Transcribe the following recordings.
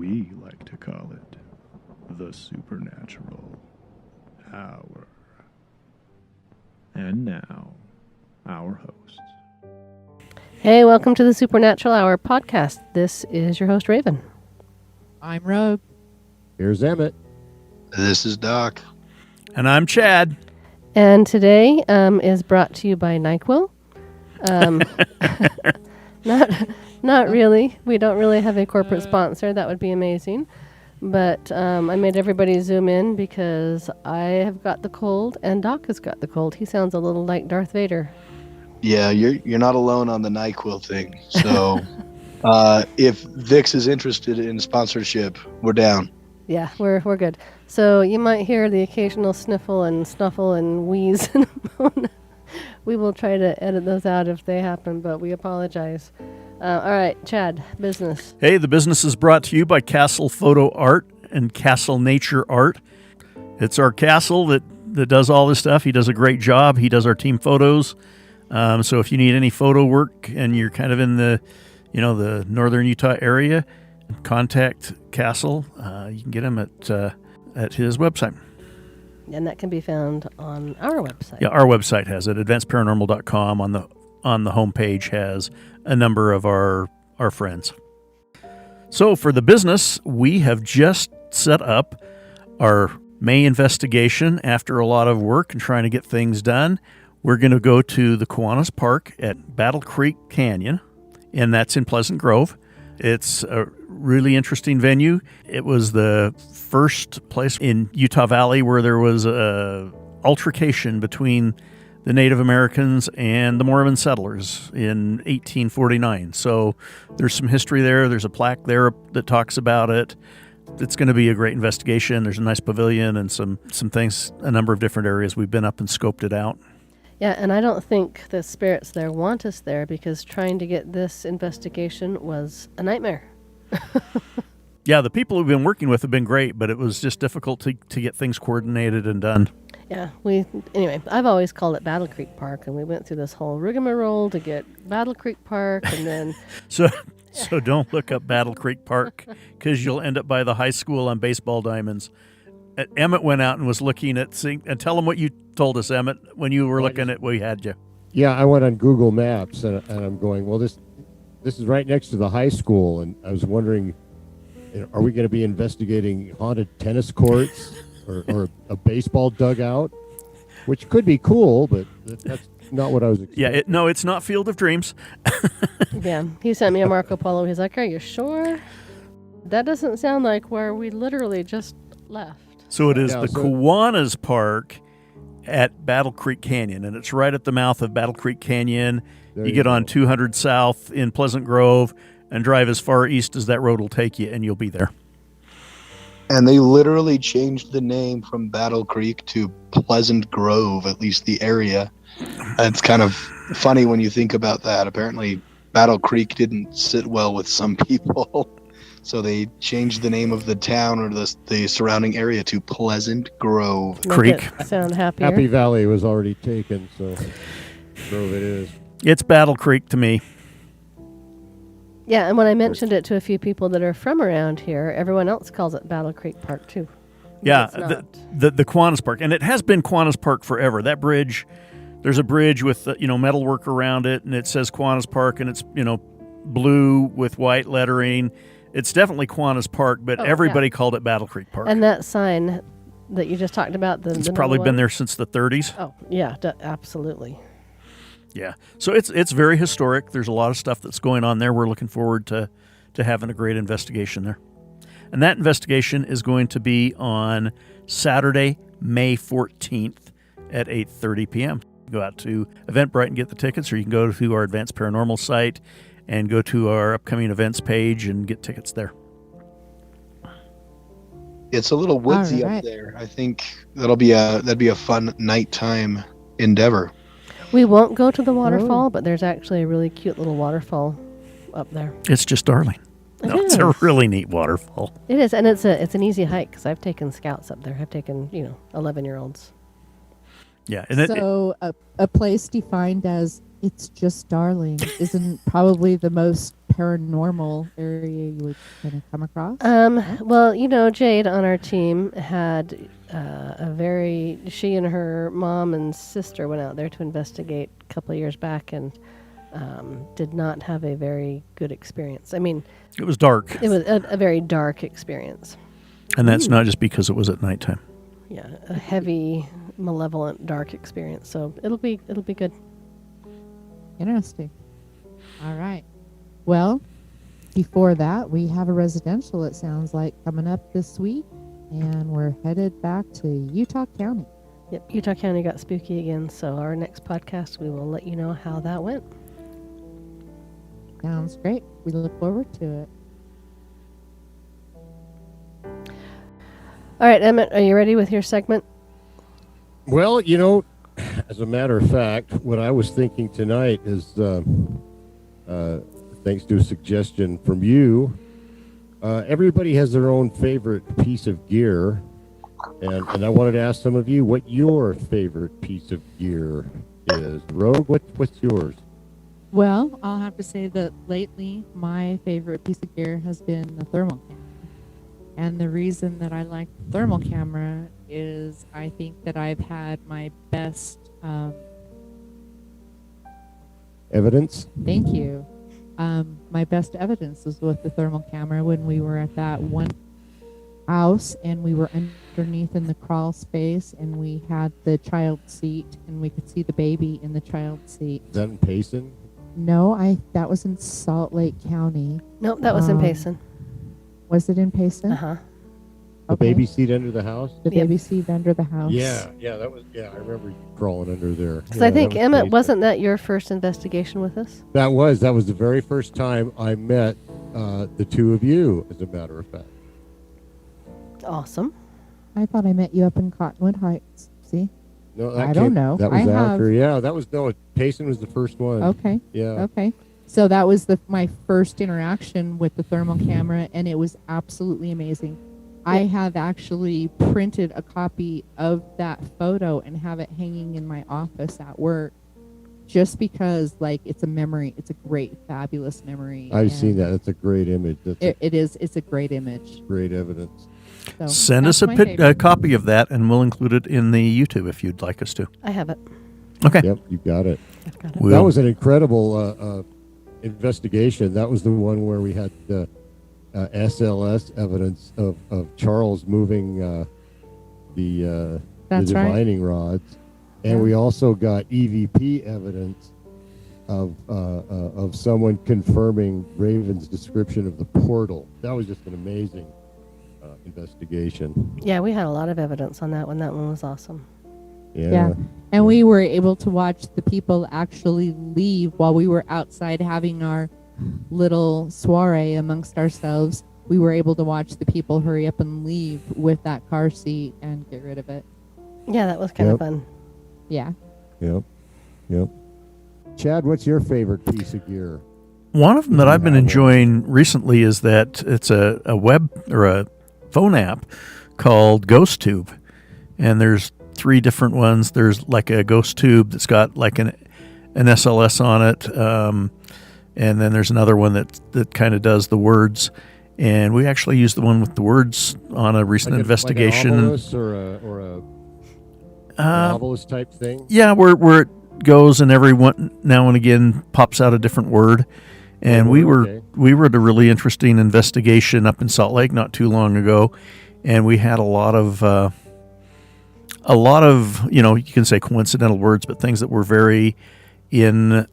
We like to call it the Supernatural Hour. And now, our hosts. Hey, welcome to the Supernatural Hour podcast. This is your host, Raven. I'm Rogue. Here's Emmett. This is Doc. And I'm Chad. And today is brought to you by NyQuil. Not really. We don't really have a corporate sponsor. That would be amazing. But I made everybody zoom in because I have got the cold and Doc has got the cold. He sounds a little like Darth Vader. Yeah, you're not alone on the NyQuil thing. So if Vix is interested in sponsorship, we're down. Yeah, we're good. So you might hear the occasional sniffle and snuffle and wheeze and moan. We will try to edit those out if they happen, but we apologize. All right, Chad, business. Hey, the business is brought to you by Castle Photo Art and Castle Nature Art. It's our Castle that does all this stuff. He does a great job. He does our team photos. So if you need any photo work and you're kind of in the northern Utah area, contact Castle. You can get him at his website. And that can be found on our website. Yeah, our website has it. AdvancedParanormal.com on the homepage has a number of our friends. So for the business, we have just set up our May investigation after a lot of work and trying to get things done. We're going to go to the Kiwanis Park at Battle Creek Canyon, and that's in Pleasant Grove. It's a really interesting venue. It was the first place in Utah Valley where there was a altercation between the Native Americans and the Mormon settlers in 1849. So there's some history there. There's a plaque there that talks about it. It's going to be a great investigation. There's a nice pavilion and some things, a number of different areas. We've been up and scoped it out. Yeah, and I don't think the spirits there want us there because trying to get this investigation was a nightmare. Yeah, the people we've been working with have been great, but it was just difficult to get things coordinated and done. Yeah, anyway, I've always called it Battle Creek Park, and we went through this whole rigmarole to get Battle Creek Park, and then... So don't look up Battle Creek Park, because you'll end up by the high school on baseball diamonds. Emmett went out and was looking at... And tell them what you told us, Emmett, when you were looking at We Had You. Yeah, I went on Google Maps, and I'm going, well, this is right next to the high school, and I was wondering, are we going to be investigating haunted tennis courts or a baseball dugout, which could be cool, but that's not what I was expecting. Yeah, it's not Field of Dreams. Yeah, he sent me a Marco Polo. He's like, are you sure? That doesn't sound like where we literally just left. So it is Kiwanis Park at Battle Creek Canyon, and it's right at the mouth of Battle Creek Canyon. You get on 200 South in Pleasant Grove and drive as far east as that road will take you, and you'll be there. And they literally changed the name from Battle Creek to Pleasant Grove, at least the area. It's kind of funny when you think about that. Apparently, Battle Creek didn't sit well with some people. So they changed the name of the town or the surrounding area to Pleasant Grove. Creek. Sound happier. Happy Valley was already taken, so Grove it is. It's Battle Creek to me. Yeah, and when I mentioned it to a few people that are from around here, everyone else calls it Battle Creek Park too. Yeah, the Kiwanis Park, and it has been Kiwanis Park forever. That bridge, there's a bridge with metalwork around it, and it says Kiwanis Park, and it's blue with white lettering. It's definitely Kiwanis Park, but everybody called it Battle Creek Park. And that sign that you just talked about, it's probably been there since the 30s. Oh yeah, absolutely. Yeah, so it's very historic. There's a lot of stuff that's going on there. We're looking forward to having a great investigation there. And that investigation is going to be on Saturday, May 14th at 8:30 p.m. Go out to Eventbrite and get the tickets, or you can go to our Advanced Paranormal site and go to our upcoming events page and get tickets there. It's a little woodsy up there. I think that'd be a fun nighttime endeavor. We won't go to the waterfall, but there's actually a really cute little waterfall up there. It's just darling. It's a really neat waterfall. It is, and it's an easy hike because I've taken scouts up there. I've taken 11-year-olds. Yeah, and a place defined as it's just darling isn't probably the most paranormal area you would kind of come across? Well, Jade on our team had she and her mom and sister went out there to investigate a couple of years back and did not have a very good experience. I mean, It was dark. it was a very dark experience. And that's not just because it was at nighttime. Yeah, a heavy, malevolent, dark experience. So it'll be good. Interesting. All right. Well, before that, we have a residential, it sounds like, coming up this week, and we're headed back to Utah County. Yep, Utah County got spooky again. So our next podcast, we will let you know how that went. Sounds great. We look forward to it. All right, Emmett, are you ready with your segment? Well, as a matter of fact, what I was thinking tonight is, thanks to a suggestion from you, everybody has their own favorite piece of gear, and I wanted to ask some of you what your favorite piece of gear is. Rogue, what's yours? Well, I'll have to say that lately my favorite piece of gear has been the thermal camera. And the reason that I like the thermal camera is I think that I've had my best, Evidence? thank you, my best evidence was with the thermal camera when we were at that one house and we were underneath in the crawl space and we had the child seat and we could see the baby in the child seat. Is that in Payson? No, that was in Salt Lake County. Nope, that was in Payson. Was it in Payson? Uh-huh. The baby seat under the house? The Yep. baby seat under the house. Yeah, I remember you crawling under there. Because I think, Emmett, Payson. wasn't that your first investigation with us? That was the very first time I met the two of you, as a matter of fact. Awesome. I thought I met you up in Cottonwood Heights. See? No, I don't know. That was I after. have- Yeah, that was Payson was the first one. Okay. Yeah. Okay. So that was my first interaction with the thermal camera, and it was absolutely amazing. I have actually printed a copy of that photo and have it hanging in my office at work just because, it's a memory. It's a great, fabulous memory. I've and seen that. That's a great image. That's It's a great image. great evidence. So Send that's us my a favorite. copy of that, and we'll include it in the YouTube if you'd like us to. I have it. Okay. Yep, you got it. I've got it. We'll- That was an incredible investigation. That was the one where we had the SLS evidence of Charles moving the That's right. divining rods, and Yeah. we also got EVP evidence of someone confirming Raven's description of the portal. That was just an amazing investigation. Yeah, we had a lot of evidence on that one. That one was awesome. Yeah. And we were able to watch the people actually leave while we were outside having our little soiree amongst ourselves. We were able to watch the people hurry up and leave with that car seat and get rid of it. Yeah, that was kind of Yep. fun. Yeah. Yep. Chad, what's your favorite piece of gear? One of them that I've been enjoying recently is that it's a web or a phone app called GhostTube, and there's 3 different ones. There's like a ghost tube that's got like an SLS on it, and then there's another one that kind of does the words. And we actually used the one with the words on a recent investigation. Like an obelisk or a novelist type thing. Yeah, where it goes and every now and again pops out a different word. And we were at a really interesting investigation up in Salt Lake not too long ago, and we had a lot of you can say coincidental words, but things that were very in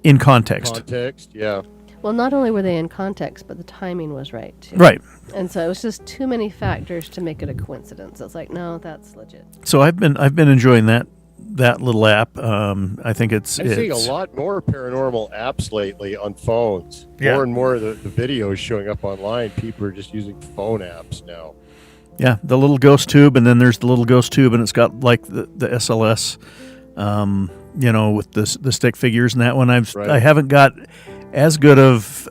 in context. Context, yeah. Well, not only were they in context, but the timing was right, too. Right. And so it was just too many factors to make it a coincidence. It's like, no, that's legit. So I've been enjoying that little app. I think I'm seeing a lot more paranormal apps lately on phones. Yeah. More and more of the videos showing up online. People are just using phone apps now. Yeah, the little ghost tube, and then there's the little ghost tube, and it's got like the SLS, with the stick figures and that one. I haven't got as good of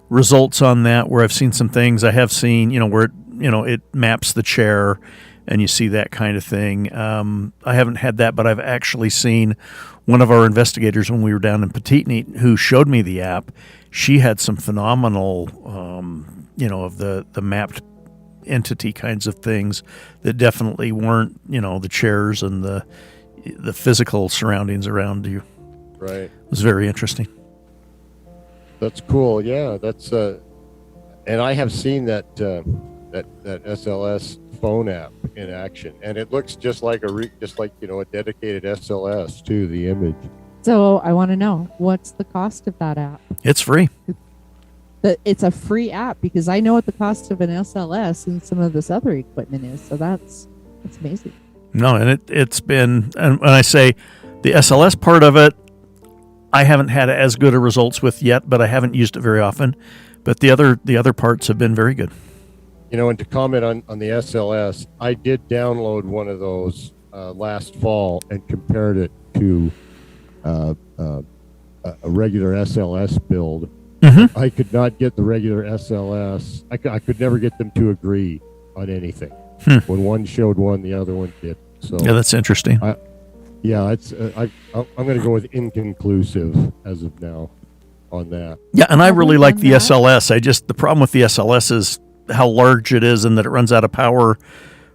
results on that where I've seen some things. I have seen, where it maps the chair and you see that kind of thing. I haven't had that, but I've actually seen one of our investigators when we were down in Petite Neat who showed me the app, she had some phenomenal, of the mapped entity kinds of things that definitely weren't, the chairs and the physical surroundings around you. Right. It was very interesting. That's cool. Yeah, that's and I have seen that that SLS phone app in action, and it looks just like a dedicated SLS to the image. So I want to know, what's the cost of that app? It's free. It's a free app, because I know what the cost of an SLS and some of this other equipment is. So that's amazing. No, and it's been, and when I say the SLS part of it, I haven't had as good a results with yet, but I haven't used it very often. But the other parts have been very good. And to comment on the SLS, I did download one of those last fall and compared it to a regular SLS build. Mm-hmm. I could not get the regular SLS. I could never get them to agree on anything. When one showed one, the other one did. So yeah, that's interesting. I'm going to go with inconclusive as of now on that. Yeah, and I really like the that? SLS. The problem with the SLS is how large it is and that it runs out of power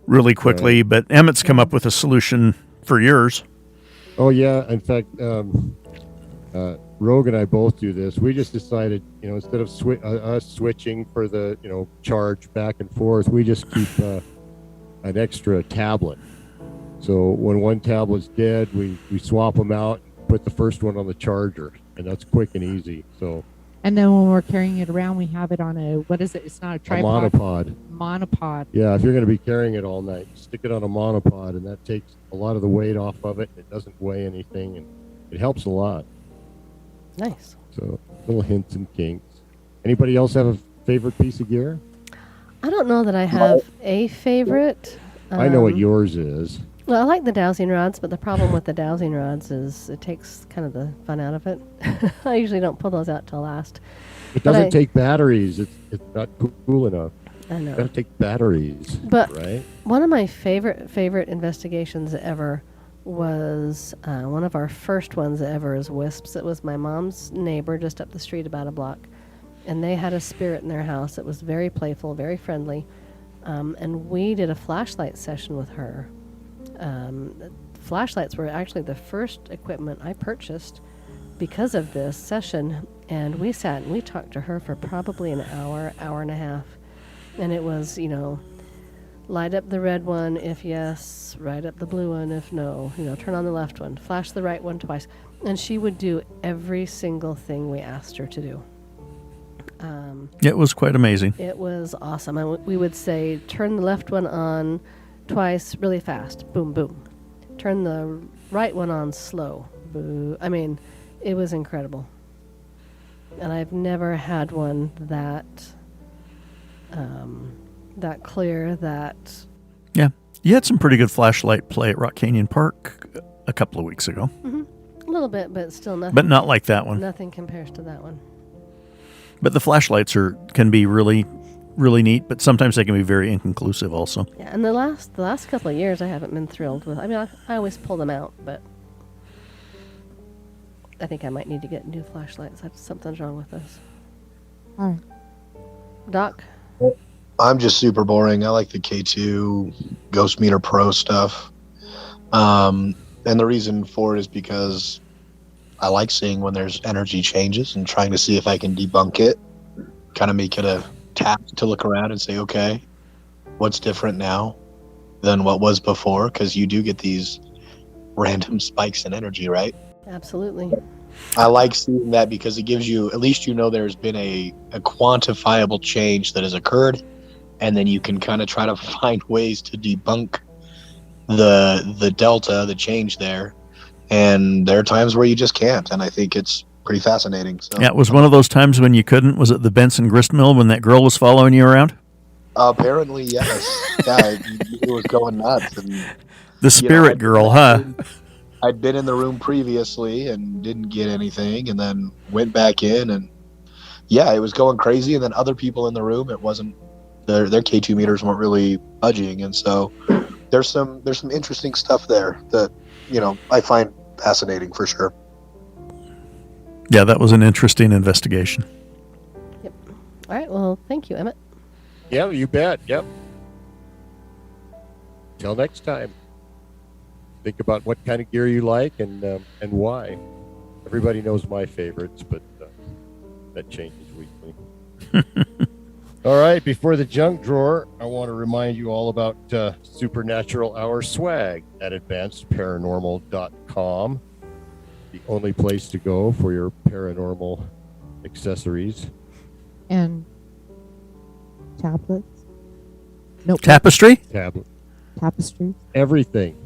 really quickly. Right. But Emmett's come up with a solution for yours. Oh yeah, in fact, Rogue and I both do this. We just decided, instead of us switching for the charge back and forth, we just keep an extra tablet. So when one tablet's dead, we swap them out and put the first one on the charger, and that's quick and easy. So. And then when we're carrying it around, we have it on what is it? It's not a tripod. A monopod. Monopod. Yeah, if you're going to be carrying it all night, stick it on a monopod, and that takes a lot of the weight off of it. It doesn't weigh anything, and it helps a lot. Nice. So, little hints and kinks. Anybody else have a favorite piece of gear? I don't know that I have a favorite. I know what yours is. Well, I like the dowsing rods, but the problem with the dowsing rods is it takes kind of the fun out of it. I usually don't pull those out till last. It doesn't take batteries. It's not cool enough. I know. It's got to take batteries. But right? one of my favorite investigations ever was one of our first ones ever is wisps. It was my mom's neighbor just up the street about a block, and they had a spirit in their house that was very playful, very friendly, and we did a flashlight session with her. Flashlights were actually the first equipment I purchased because of this session, and we sat and we talked to her for probably an hour and a half, and it was, light up the red one if yes, light up the blue one if no, turn on the left one, flash the right one twice, and she would do every single thing we asked her to do. It was quite amazing. It was awesome. And we would say, turn the left one on twice really fast, boom, boom. Turn the right one on slow, boo. I mean, it was incredible. And I've never had one that clear, Yeah. You had some pretty good flashlight play at Rock Canyon Park a couple of weeks ago. Mm-hmm. A little bit, but still nothing. But not like that one. Nothing compares to that one. But the flashlights can be really, really neat, but sometimes they can be very inconclusive also. Yeah, and the last couple of years I haven't been thrilled with. I mean, I always pull them out, but I think I might need to get new flashlights. Something's wrong with this. All right. Doc? I'm just super boring. I like the K2 Ghost Meter Pro stuff. And the reason for it is because I like seeing when there's energy changes and trying to see if I can debunk it, kind of make it a tap to look around and say, okay, what's different now than what was before? Because you do get these random spikes in energy, right? Absolutely. I like seeing that because it gives you, at least there's been a quantifiable change that has occurred, and then you can kind of try to find ways to debunk the delta, the change there. And there are times where you just can't, and I think it's pretty fascinating. So. Yeah, it was one of those times when you couldn't. Was it the Benson grist mill when that girl was following you around? Apparently, yes. Yeah, it was going nuts. And, the spirit girl, huh? I'd been in the room previously and didn't get anything, and then went back in, and yeah, it was going crazy. And then other people in the room, it wasn't their K2 meters weren't really budging, and so there's some interesting stuff there that I find fascinating for sure. Yeah, that was an interesting investigation. All right. Well, thank you, Emmett. Yeah, you bet. Yep. Till next time. Think about what kind of gear you like and why. Everybody knows my favorites, but that changes weekly. All right, before the junk drawer, I want to remind you all about Supernatural Hour swag at advancedparanormal.com. The only place to go for your paranormal accessories. And tablets. Nope. Tapestry? Tapestries. Everything.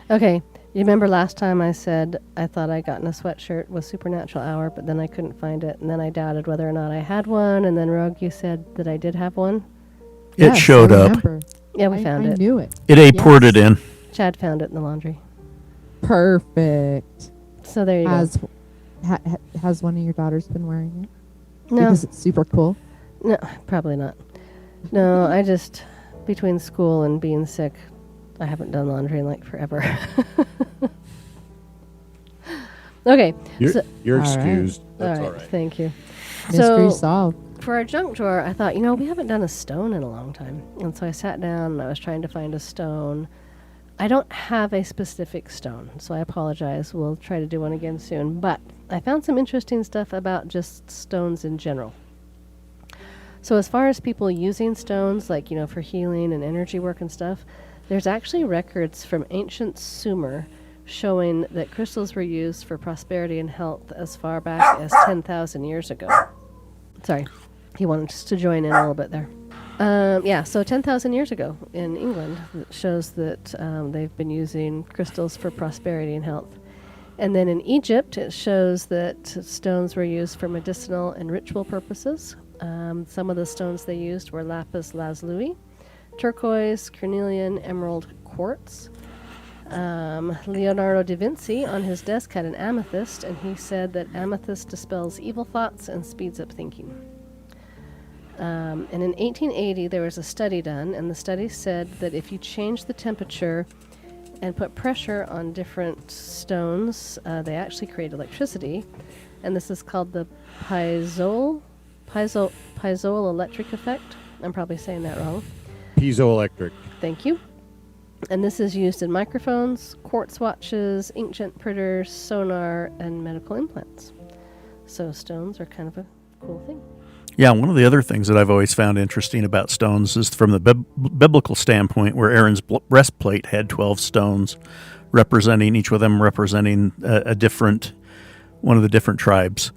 Okay. You remember last time I said I thought I got in a sweatshirt with Supernatural Hour, but then I couldn't find it, and then I doubted whether or not I had one, and then Rogue, you said that I did have one. It Yes, showed I up. remember. Yeah, we found I it. knew it. It poured it in. Chad found it in the laundry. Perfect. So there you Has one of your daughters been wearing it? go. No, Because it's super cool. no, probably not. No, I just, between school and being sick, I haven't done laundry in like forever. Okay. You're All right. excused. That's all right. Thank you. Mystery So solved. for our junk drawer, I thought, we haven't done a stone in a long time. And so I sat down and I was trying to find a stone. I don't have a specific stone, so I apologize. We'll try to do one again soon. But I found some interesting stuff about just stones in general. So as far as people using stones, like, for healing and energy work and stuff, there's actually records from ancient Sumer showing that crystals were used for prosperity and health as far back as 10,000 years ago. Sorry, he wanted us to join in a little bit there. So 10,000 years ago in England, it shows that they've been using crystals for prosperity and health. And then in Egypt, it shows that stones were used for medicinal and ritual purposes. Some of the stones they used were lapis lazuli, turquoise, carnelian, emerald, quartz. Leonardo da Vinci on his desk had an amethyst, and he said that amethyst dispels evil thoughts and speeds up thinking. And in 1880, there was a study done, and the study said that if you change the temperature and put pressure on different stones, they actually create electricity. And this is called the piezoelectric effect. I'm probably saying that wrong. Piezoelectric. Thank you. And this is used in microphones, quartz watches, inkjet printers, sonar, and medical implants. So stones are kind of a cool thing. Yeah, one of the other things that I've always found interesting about stones is from the biblical standpoint, where Aaron's breastplate had 12 stones, each of them representing one of the different tribes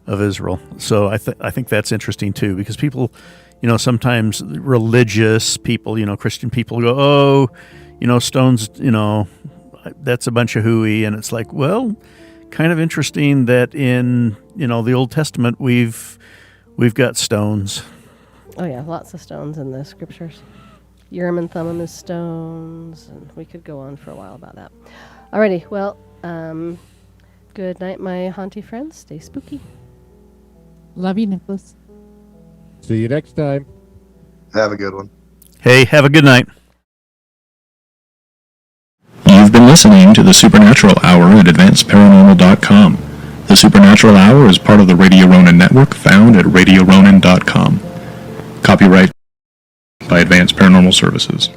of Israel. So I think that's interesting too, because people, sometimes religious people, Christian people go, oh, stones, that's a bunch of hooey, and it's like, well, kind of interesting that in the Old Testament we've got stones. Oh yeah, lots of stones in the scriptures. Urim and Thummim is stones, and we could go on for a while about that. Alrighty, well, good night, my haunty friends. Stay spooky. Love you, Nicholas. See you next time. Have a good one. Hey, have a good night. You've been listening to the Supernatural Hour at AdvancedParanormal.com. The Supernatural Hour is part of the Radio Ronin network found at RadioRonin.com. Copyright by Advanced Paranormal Services.